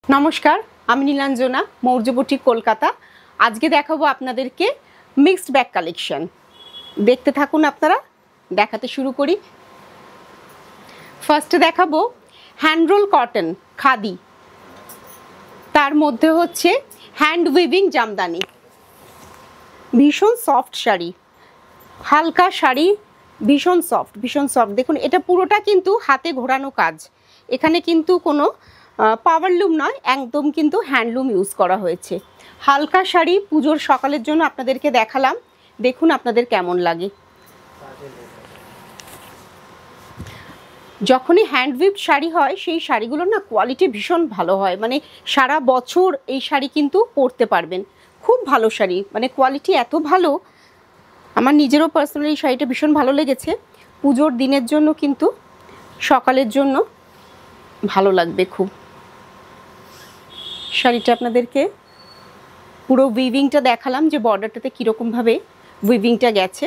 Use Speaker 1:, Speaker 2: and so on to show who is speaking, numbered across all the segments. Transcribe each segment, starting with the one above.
Speaker 1: नमस्कार আমি নীলাঞ্জনা মৌর্য বুটিক কলকাতা। আজকে দেখাবো আপনাদেরকে মিক্সড ব্যাগ কালেকশন। দেখতে থাকুন আপনারা, দেখাতে শুরু করি। ফার্স্টে দেখাবো হ্যান্ড রোল কটন খাদি, তার মধ্যে হচ্ছে হ্যান্ড উইভিং জামদানি, ভীষণ সফট শাড়ি, হালকা শাড়ি, ভীষণ সফট। দেখুন এটা পুরোটা কিন্তু হাতে ঘোরানো কাজ, এখানে কিন্তু কোনো পাওয়ার লুম নয়, একদম কিন্তু হ্যান্ডলুম ইউজ করা হয়েছে। হালকা শাড়ি পুজোর সকালের জন্য আপনাদেরকে দেখালাম, দেখুন আপনাদের কেমন লাগে। যখনই হ্যান্ডউইভ শাড়ি হয় সেই শাড়িগুলোর না কোয়ালিটি ভীষণ ভালো হয়, মানে সারা বছর এই শাড়ি কিন্তু পরতে পারবেন। খুব ভালো শাড়ি, মানে কোয়ালিটি এত ভালো, আমার নিজেরও পার্সোনালি এই শাড়িটা ভীষণ ভালো লেগেছে। পুজোর দিনের জন্য কিন্তু সকালের জন্য ভালো লাগবে খুব। শাড়িটা আপনাদেরকে পুরো উইভিংটা দেখালাম যে বর্ডারটাতে কীরকমভাবে উইভিংটা গেছে,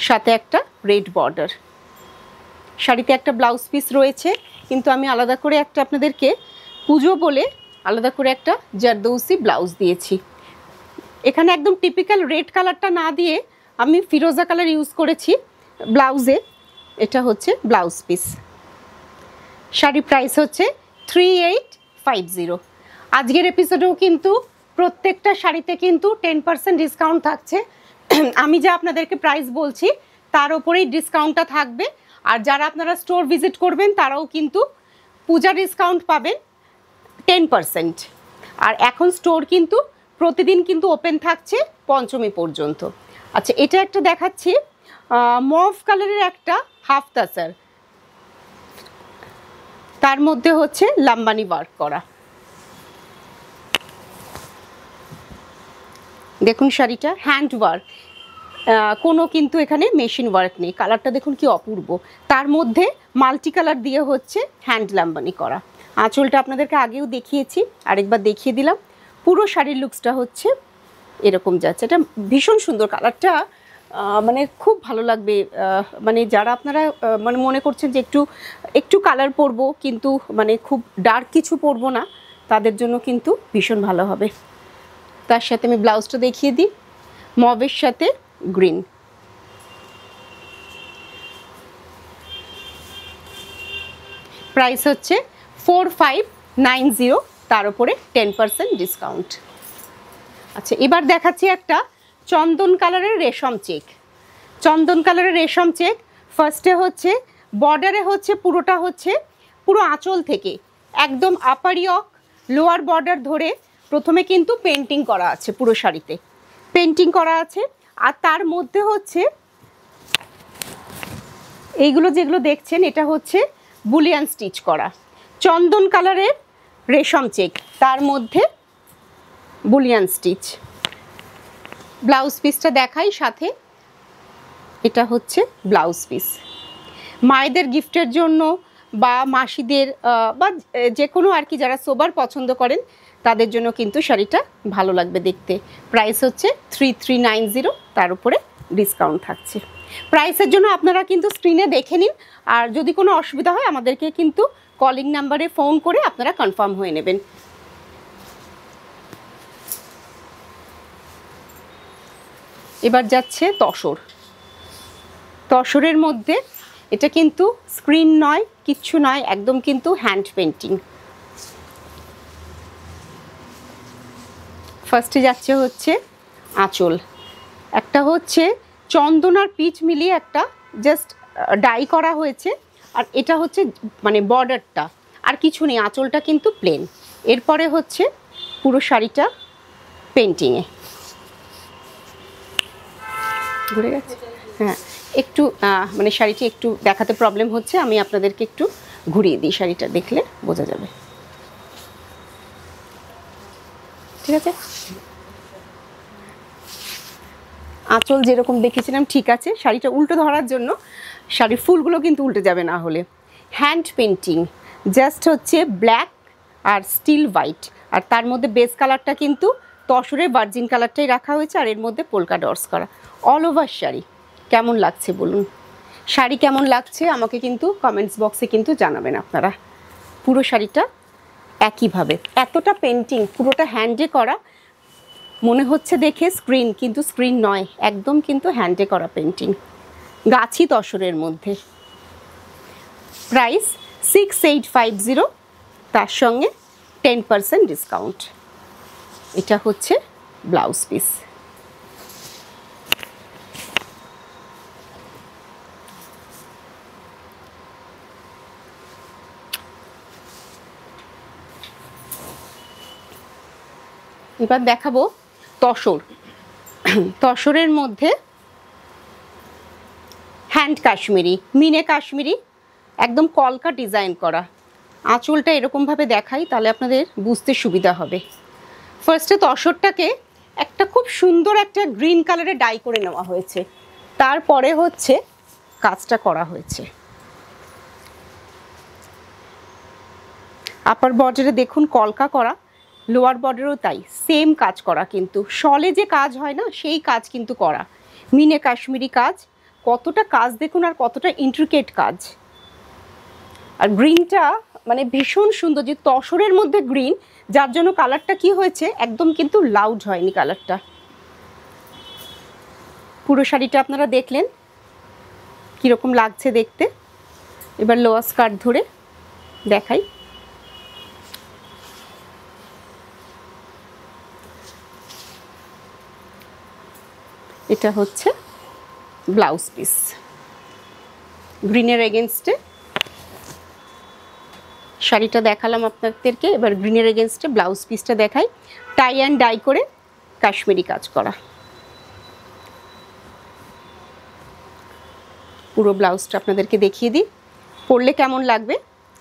Speaker 1: সাথে একটা রেড বর্ডার। শাড়িতে একটা ব্লাউজ পিস রয়েছে, কিন্তু আমি আলাদা করে একটা আপনাদেরকে পুজো বলে আলাদা করে একটা জারদৌসি ব্লাউজ দিয়েছি। এখানে একদম টিপিক্যাল রেড কালারটা না দিয়ে আমি ফিরোজা কালার ইউজ করেছি ব্লাউজে। এটা হচ্ছে ব্লাউজ পিস। শাড়ি প্রাইস হচ্ছে 3850। আজকের এপিসোডেও কিন্তু প্রত্যেকটা শাড়িতে কিন্তু 10% ডিসকাউন্ট থাকছে। আমি যা আপনাদেরকে প্রাইস বলছি তার ওপরেই ডিসকাউন্টটা থাকবে। আর যারা আপনারা স্টোর ভিজিট করবেন তারাও কিন্তু পূজা ডিসকাউন্ট পাবেন 10%। আর এখন স্টোর কিন্তু প্রতিদিন কিন্তু ওপেন থাকছে পঞ্চমী পর্যন্ত। আচ্ছা, এটা একটা দেখাচ্ছি মভ কালারের একটা হাফ তাসার, তার মধ্যে হচ্ছে লাম্বানি ওয়ার্ক করা। দেখুন শাড়িটা হ্যান্ড ওয়ার্ক, কোনো কিন্তু এখানে মেশিন ওয়ার্ক নেই। কালারটা দেখুন কি অপূর্ব, তার মধ্যে মাল্টি কালার দিয়ে হচ্ছে হ্যান্ড লাম্বানি করা। আঁচলটা আপনাদেরকে আগেও দেখিয়েছি, আরেকবার দেখিয়ে দিলাম। পুরো শাড়ির লুকসটা হচ্ছে এরকম যাচ্ছে। এটা ভীষণ সুন্দর কালারটা, মানে খুব ভালো লাগবে। মানে যারা আপনারা মানে মনে করছেন যে একটু কালার পরবো কিন্তু মানে খুব ডার্ক কিছু পরবো না, তাদের জন্য কিন্তু ভীষণ ভালো হবে। তার সাথে আমি ব্লাউজটা দেখিয়ে দিই, মবের সাথে গ্রিন। প্রাইস হচ্ছে 4590, তার উপরে 10% ডিসকাউন্ট। আচ্ছা, এবার দেখাচ্ছি একটা চন্দন কালারের রেশম চেক। চন্দন কালারের রেশম চেক, ফার্স্টে হচ্ছে বর্ডারে হচ্ছে পুরোটা হচ্ছে পুরো আঁচল থেকে একদম আপার ইয়ক লোয়ার বর্ডার ধরে প্রথমে কিন্তু পেন্টিং করা আছে, পুরো শাড়িতে পেন্টিং করা আছে। আর তার মধ্যে হচ্ছে এইগুলো যেগুলো দেখছেন এটা হচ্ছে বুলিয়ান স্টিচ করা চন্দন কালারের রেশম চেক, তার মধ্যে বুলিয়ান স্টিচ। ব্লাউজ পিসটা দেখাই সাথে, এটা হচ্ছে ব্লাউজ পিস। মায়েদের গিফটের জন্য বা মাসিদের বা যে কোনো আর কি যারা সোবার পছন্দ করেন তাদের জন্য কিন্তু শাড়িটা ভালো লাগবে দেখতে। প্রাইস হচ্ছে 3390, তার উপরে ডিসকাউন্ট থাকছে। প্রাইসের জন্য আপনারা কিন্তু স্ক্রিনে দেখে নিন, আর যদি কোনো অসুবিধা হয় আমাদেরকে কিন্তু কলিং নাম্বারে ফোন করে আপনারা কনফার্ম হয়ে নেবেন। এবার যাচ্ছে তসর। তসরের মধ্যে এটা কিন্তু স্ক্রিন নয়, কিচ্ছু নয়, একদম কিন্তু হ্যান্ড পেন্টিং। ফার্স্টে যাচ্ছে হচ্ছে আঁচল, একটা হচ্ছে চন্দন আর পিচ মিলিয়ে একটা জাস্ট ডাই করা হয়েছে। আর এটা হচ্ছে মানে বর্ডারটা, আর কিছু নেই, আঁচলটা কিন্তু প্লেন। এরপরে হচ্ছে পুরো শাড়িটা পেন্টিংয়ে ঘুরে গেছে। হ্যাঁ, একটু মানে শাড়িটি একটু দেখাতে প্রবলেম হচ্ছে, আমি আপনাদেরকে একটু ঘুরিয়ে দিই, শাড়িটা দেখলে বোঝা যাবে। ঠিক আছে, আঁচল যেরকম দেখেছিলাম ঠিক আছে। শাড়িটা উল্টো ধরার জন্য শাড়ির ফুলগুলো কিন্তু উল্টে যাবে না হলে। হ্যান্ড পেন্টিং, জাস্ট হচ্ছে ব্ল্যাক আর স্টিল হোয়াইট, আর তার মধ্যে বেস কালারটা কিন্তু তসরের ভার্জিন কালারটাই রাখা হয়েছে, আর এর মধ্যে পোলকা ডটস করা। অল ওভার শাড়ি কেমন লাগছে বলুন, শাড়ি কেমন লাগছে আমাকে কিন্তু কমেন্টস বক্সে কিন্তু জানাবেন আপনারা। পুরো শাড়িটা একইভাবে এতটা পেন্টিং পুরোটা হ্যান্ডে করা, মনে হচ্ছে দেখে স্ক্রিন, কিন্তু স্ক্রিন নয়, একদম কিন্তু হ্যান্ডে করা পেন্টিং, গাছি তসরের মধ্যে। প্রাইস 6850, তার সঙ্গে 10% ডিসকাউন্ট। এটা হচ্ছে ব্লাউজ পিস। এবার দেখাবো তসর। তসরের মধ্যে হ্যান্ড কাশ্মীরি, মিনে কাশ্মীরি, একদম কলকা ডিজাইন করা। আঁচলটা এরকমভাবে দেখাই, তাহলে আপনাদের বুঝতে সুবিধা হবে। ফার্স্টে তসরটাকে একটা খুব সুন্দর একটা গ্রিন কালারে ডাই করে নেওয়া হয়েছে, তারপরে হচ্ছে কাজটা করা হয়েছে। আপার বর্ডারে দেখুন কলকা করা, লোয়ার বর্ডারেও তাই সেম কাজ করা, কিন্তু শলে যে কাজ হয় না সেই কাজ কিন্তু করা। মিনে কাশ্মীরি কাজ, কতটা কাজ দেখুন আর কতটা ইন্ট্রিকেট কাজ। আর গ্রিনটা মানে ভীষণ সুন্দর, যে তসরের মধ্যে গ্রিন, যার জন্য কালারটা কি হয়েছে একদম কিন্তু লাউড হয়নি কালারটা। পুরো শাড়িটা আপনারা দেখলেন কীরকম লাগছে দেখতে। এবার লোয়ার স্কার্ট ধরে দেখাই। এটা হচ্ছে ব্লাউজ পিস, গ্রিনের এগেনস্টে শাড়িটা দেখালাম আপনাদেরকে, এবার গ্রিনের এগেনস্টে ব্লাউজ পিসটা দেখাই। টাই অ্যান্ড ডাই করে কাশ্মীরি কাজ করা। পুরো ব্লাউজটা আপনাদেরকে দেখিয়ে দিই, পরলে কেমন লাগবে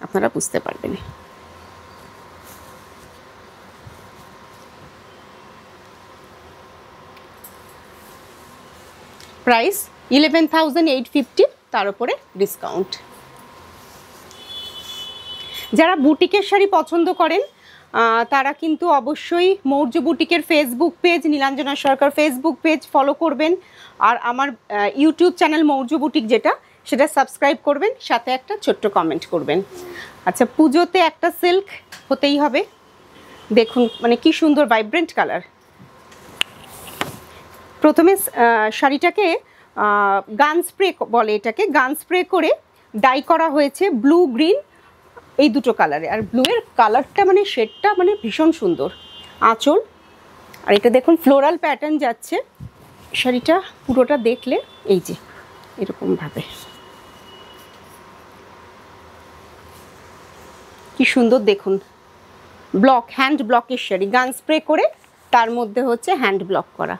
Speaker 1: আপনারা বুঝতে পারবেন। প্রাইস 11,850, তার উপরে ডিসকাউন্ট। যারা বুটিকের শাড়ি পছন্দ করেন তারা কিন্তু অবশ্যই মৌর্য বুটিকের ফেসবুক পেজ, নীলাঞ্জনা সরকার ফেসবুক পেজ ফলো করবেন, আর আমার ইউটিউব চ্যানেল মৌর্য বুটিক যেটা, সেটা সাবস্ক্রাইব করবেন, সাথে একটা ছোট্ট কমেন্ট করবেন। আচ্ছা, পুজোতে একটা সিল্ক হতেই হবে। দেখুন মানে কি সুন্দর ভাইব্রেন্ট কালার। প্রথমে শাড়িটাকে গান স্প্রে বলে, এটাকে গান স্প্রে করে ডাই করা হয়েছে ব্লু গ্রিন, এই দুটো কালারে। আর ব্লুয়ের কালারটা মানে শেডটা মানে ভীষণ সুন্দর। আঁচল, আর এটা দেখুন ফ্লোরাল প্যাটার্ন যাচ্ছে। শাড়িটা পুরোটা দেখলে এই যে এরকমভাবে কি সুন্দর দেখুন, ব্লক, হ্যান্ড ব্লকের শাড়ি, গান স্প্রে করে তার মধ্যে হচ্ছে হ্যান্ড ব্লক করা।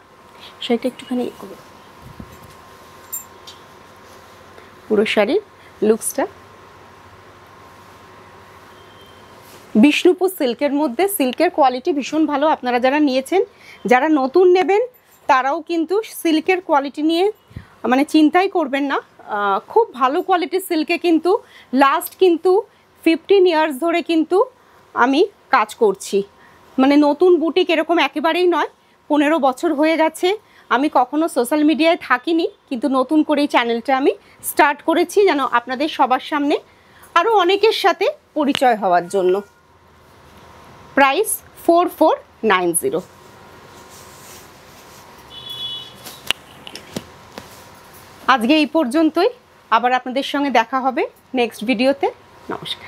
Speaker 1: শাড়িটা একটুখানি করে পুরো শাড়ির লুকসটা। বিষ্ণুপুর সিল্কের মধ্যে, সিল্কের কোয়ালিটি ভীষণ ভালো। আপনারা যারা নিয়েছেন, যারা নতুন নেবেন তারাও কিন্তু সিল্কের কোয়ালিটি নিয়ে মানে চিন্তাই করবেন না। খুব ভালো কোয়ালিটির সিল্কে কিন্তু লাস্ট কিন্তু 15 ইয়ার্স ধরে কিন্তু আমি কাজ করছি। মানে নতুন বুটিক এরকম একেবারেই নয়, 15 বছর হয়ে গেছে। আমি কখনো সোশ্যাল মিডিয়ায় থাকিনি, কিন্তু নতুন করে এই চ্যানেলটা আমি স্টার্ট করেছি যেন আপনাদের সবার সামনে আরও অনেকের সাথে পরিচয় হওয়ার জন্য। প্রাইস 4490। আজকে এই পর্যন্তই, আবার আপনাদের সঙ্গে দেখা হবে নেক্সট ভিডিওতে। নমস্কার।